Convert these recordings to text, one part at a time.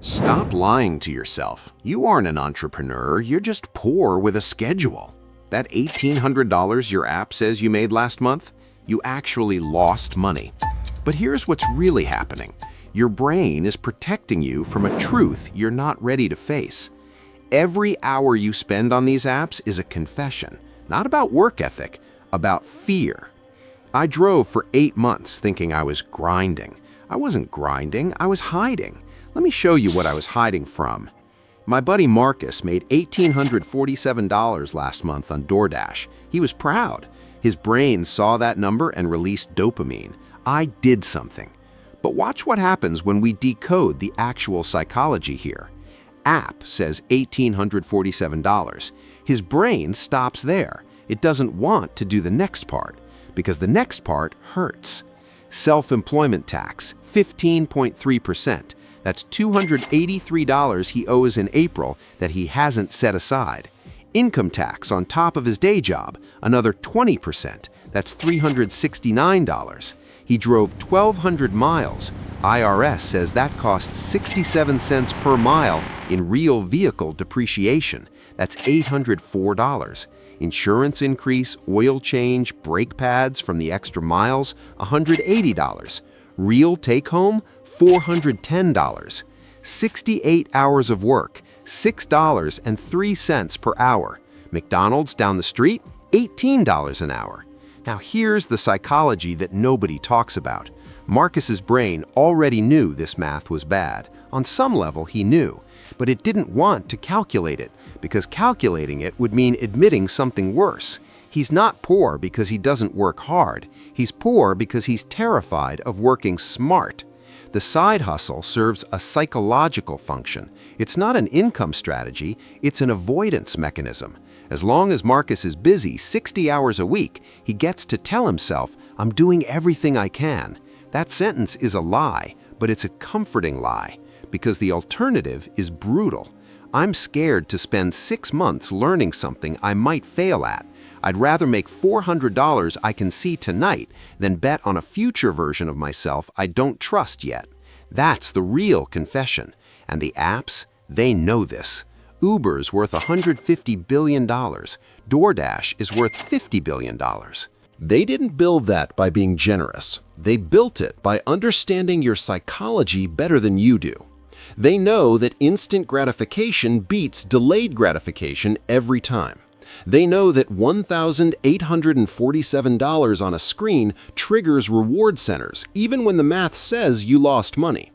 Stop lying to yourself. You aren't an entrepreneur, you're just poor with a schedule. That $1,800 your app says you made last month, you actually lost money. But here's what's really happening. Your brain is protecting you from a truth you're not ready to face. Every hour you spend on these apps is a confession, not about work ethic, about fear. I drove for 8 months thinking I was grinding. I wasn't grinding, I was hiding. Let me show you what I was hiding from. My buddy Marcus made $1,847 last month on DoorDash. He was proud. His brain saw that number and released dopamine. I did something. But watch what happens when we decode the actual psychology here. App says $1,847. His brain stops there. It doesn't want to do the next part, because the next part hurts. Self-employment tax, 15.3%. That's $283 he owes in April that he hasn't set aside. Income tax on top of his day job, another 20%. That's $369. He drove 1,200 miles. IRS says that costs 67 cents per mile in real vehicle depreciation. That's $804. Insurance increase, oil change, brake pads from the extra miles, $180. Real take-home, $410. 68 hours of work, $6.03 per hour. McDonald's down the street, $18 an hour. Now here's the psychology that nobody talks about. Marcus's brain already knew this math was bad. On some level he knew, but it didn't want to calculate it, because calculating it would mean admitting something worse. He's not poor because he doesn't work hard. He's poor because he's terrified of working smart. The side hustle serves a psychological function. It's not an income strategy, it's an avoidance mechanism. As long as Marcus is busy 60 hours a week, he gets to tell himself, "I'm doing everything I can." That sentence is a lie, but it's a comforting lie, because the alternative is brutal. I'm scared to spend 6 months learning something I might fail at. I'd rather make $400 I can see tonight than bet on a future version of myself I don't trust yet. That's the real confession. And the apps, they know this. Uber's worth $150 billion. DoorDash is worth $50 billion. They didn't build that by being generous. They built it by understanding your psychology better than you do. They know that instant gratification beats delayed gratification every time. They know that $1,847 on a screen triggers reward centers, even when the math says you lost money.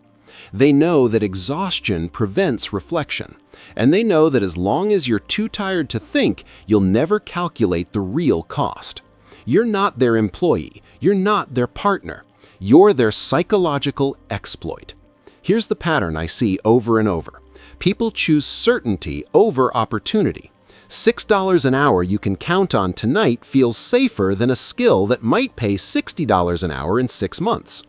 They know that exhaustion prevents reflection. And they know that as long as you're too tired to think, you'll never calculate the real cost. You're not their employee. You're not their partner. You're their psychological exploit. Here's the pattern I see over and over. People choose certainty over opportunity. $6 an hour you can count on tonight feels safer than a skill that might pay $60 an hour in 6 months.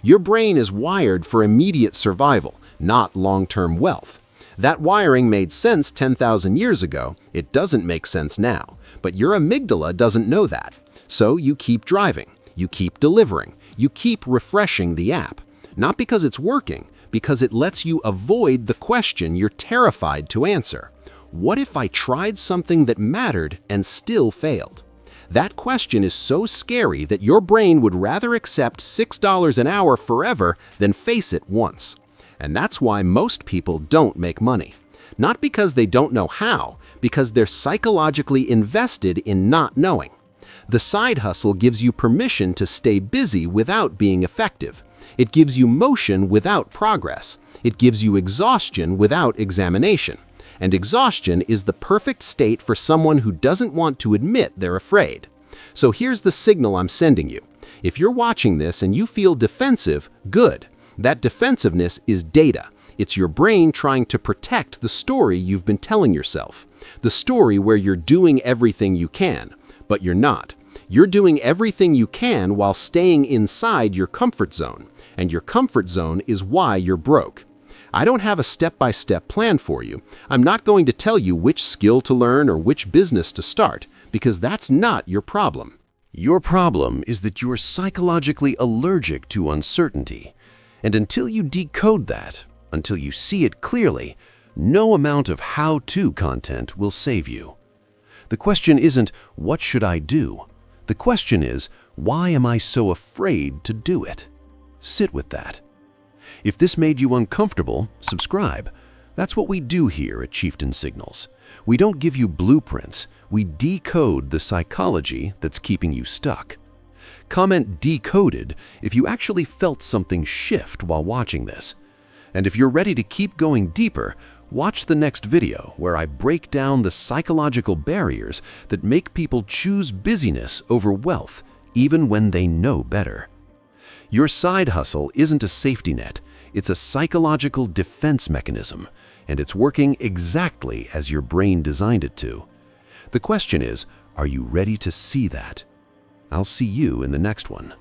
Your brain is wired for immediate survival, not long-term wealth. That wiring made sense 10,000 years ago. It doesn't make sense now. But your amygdala doesn't know that. So you keep driving, you keep delivering, you keep refreshing the app. Not because it's working, because it lets you avoid the question you're terrified to answer. What if I tried something that mattered and still failed? That question is so scary that your brain would rather accept $6 an hour forever than face it once. And that's why most people don't make money. Not because they don't know how, because they're psychologically invested in not knowing. The side hustle gives you permission to stay busy without being effective. It gives you motion without progress. It gives you exhaustion without examination. And exhaustion is the perfect state for someone who doesn't want to admit they're afraid. So here's the signal I'm sending you. If you're watching this and you feel defensive, good. That defensiveness is data. It's your brain trying to protect the story you've been telling yourself. The story where you're doing everything you can, but you're not. You're doing everything you can while staying inside your comfort zone. And your comfort zone is why you're broke. I don't have a step-by-step plan for you. I'm not going to tell you which skill to learn or which business to start, because that's not your problem. Your problem is that you're psychologically allergic to uncertainty. And until you decode that, Until you see it clearly, no amount of how-to content will save you. The question isn't, what should I do? The question is, why am I so afraid to do it? Sit with that. If this made you uncomfortable, subscribe. That's what we do here at Chieftain Signals. We don't give you blueprints, we decode the psychology that's keeping you stuck. Comment "decoded" if you actually felt something shift while watching this. And if you're ready to keep going deeper, watch the next video where I break down the psychological barriers that make people choose busyness over wealth even when they know better. Your side hustle isn't a safety net, it's a psychological defense mechanism, and it's working exactly as your brain designed it to. The question is, are you ready to see that? I'll see you in the next one.